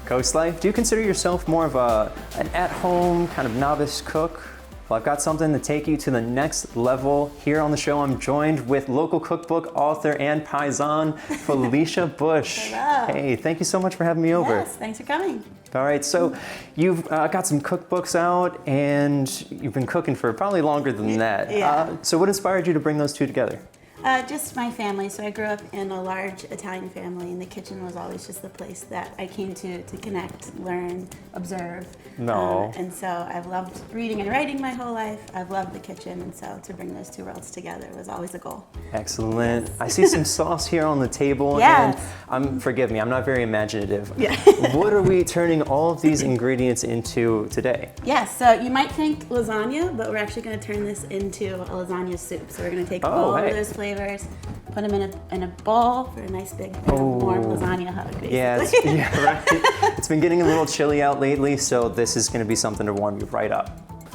CoastLife, do you consider yourself more of an at-home kind of novice cook? Well, I've got something to take you to the next level. Here on the show, I'm joined with local cookbook author and paisan, Felicia Bush. Hello. Hey, thank you so much for having me over. Yes, thanks for coming. All right, so you've got some cookbooks out and you've been cooking for probably longer than that. Yeah. So what inspired you to bring those two together? Just my family. So I grew up in a large Italian family, and the kitchen was always just the place that I came to connect, learn, observe. No. And so I've loved reading and writing my whole life. I've loved the kitchen, and so to bring those two worlds together was always a goal. Excellent. I see some sauce here on the table. Yes. And forgive me, I'm not very imaginative. Yeah. What are we turning all of these ingredients into today? Yes, so you might think lasagna, but we're actually going to turn this into a lasagna soup. So we're going to take all of those flavors, put them in a bowl for a nice big warm lasagna hug, basically. Yeah, right. It's been getting a little chilly out lately, so this is going to be something to warm you right up.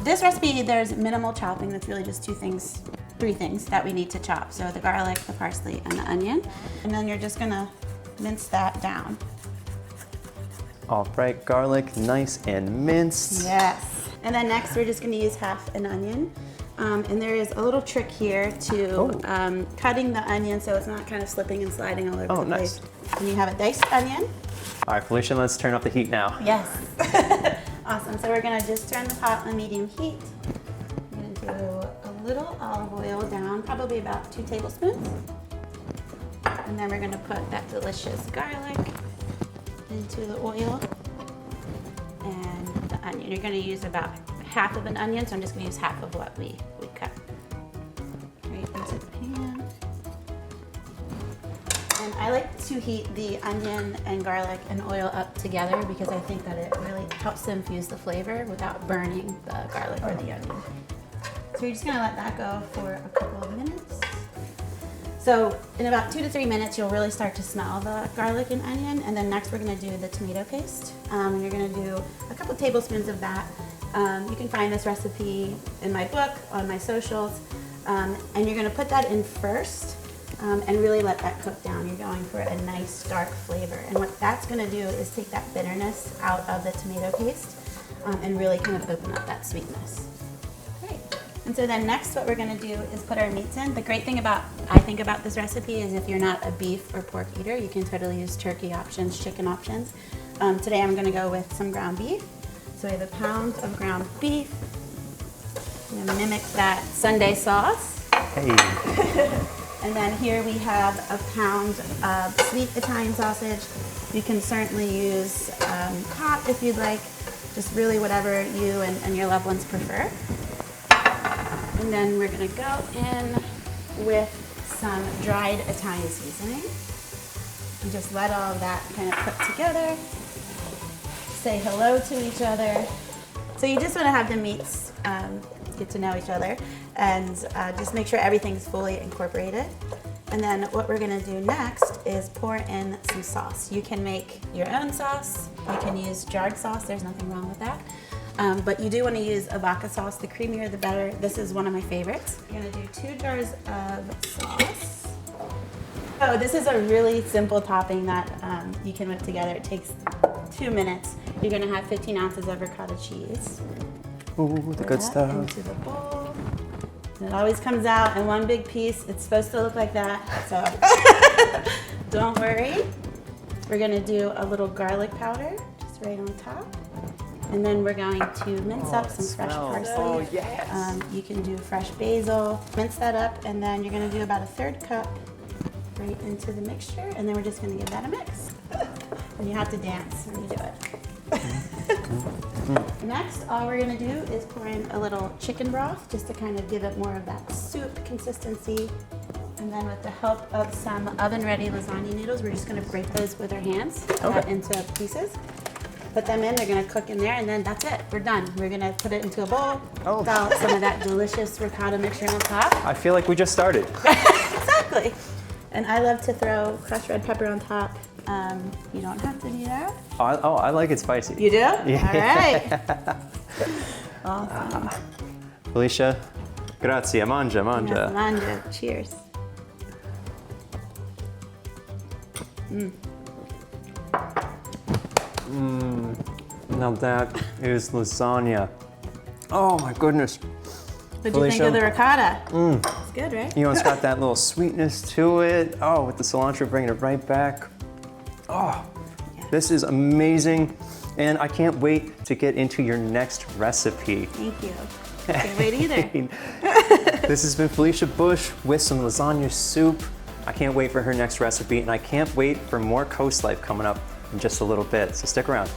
This recipe, there's minimal chopping. That's really just three things that we need to chop. So the garlic, the parsley, and the onion. And then you're just going to mince that down. All right, garlic, nice and minced. Yes. And then next, we're just going to use half an onion. And there is a little trick here to cutting the onion so it's not kind of slipping and sliding all over the place. Nice. And you have a diced onion. All right, Felicia, let's turn up the heat now. Yes. Awesome. So we're going to just turn the pot on medium heat. I'm going to do a little olive oil down, probably about 2 tablespoons. And then we're going to put that delicious garlic into the oil and the onion. You're going to use about half of an onion, so I'm just going to use half of what we cut. Right into the pan. And I like to heat the onion and garlic and oil up together because I think that it really helps to infuse the flavor without burning the garlic or the onion. So you're just going to let that go for a couple of minutes. So in about 2 to 3 minutes, you'll really start to smell the garlic and onion. And then next we're going to do the tomato paste. And you're going to do a couple tablespoons of that. You can find this recipe in my book, on my socials. And you're going to put that in first and really let that cook down. You're going for a nice dark flavor. And what that's going to do is take that bitterness out of the tomato paste and really kind of open up that sweetness. And so then next what we're going to do is put our meats in. The great thing I think about this recipe is if you're not a beef or pork eater, you can totally use turkey options, chicken options. Today I'm going to go with some ground beef. So we have a pound of ground beef. I'm going to mimic that Sunday sauce. Hey. And then here we have a pound of sweet Italian sausage. You can certainly use cot if you'd like, just really whatever you and your loved ones prefer. And then we're going to go in with some dried Italian seasoning. And just let all of that kind of cook together. Say hello to each other. So you just want to have the meats get to know each other and just make sure everything's fully incorporated. And then what we're going to do next is pour in some sauce. You can make your own sauce. You can use jarred sauce. There's nothing wrong with that. But you do want to use a vodka sauce. The creamier, the better. This is one of my favorites. You're going to do 2 jars of sauce. Oh, this is a really simple topping that you can whip together. It takes 2 minutes. You're going to have 15 ounces of ricotta cheese. Ooh, the good stuff. Into the bowl. And it always comes out in one big piece. It's supposed to look like that, so don't worry. We're going to do a little garlic powder just right on top. And then we're going to mince up some fresh parsley. Oh, yes. You can do fresh basil. Mince that up, and then you're going to do about a 1/3 cup right into the mixture, and then we're just going to give that a mix. And you have to dance when you do it. Next, all we're going to do is pour in a little chicken broth just to kind of give it more of that soup consistency. And then with the help of some oven-ready lasagna noodles, we're just going to break those with our hands into pieces. Put them in, they're going to cook in there, and then that's it. We're done. We're going to put it into a bowl, dollop some of that delicious ricotta mixture on top. I feel like we just started. Exactly. And I love to throw crushed red pepper on top. You don't have to do that. I like it spicy. You do? Yeah. All right. Awesome. Felicia, grazie, mangia. Yes, mangia. Cheers. Now that is lasagna. Oh my goodness. What'd you think of the ricotta? It's good, right? You know, it's got that little sweetness to it. Oh, with the cilantro bringing it right back. Oh, this is amazing. And I can't wait to get into your next recipe. Thank you. Can't wait either. This has been Felicia Bush with some lasagna soup. I can't wait for her next recipe, and I can't wait for more Coast Life coming up in just a little bit, so stick around.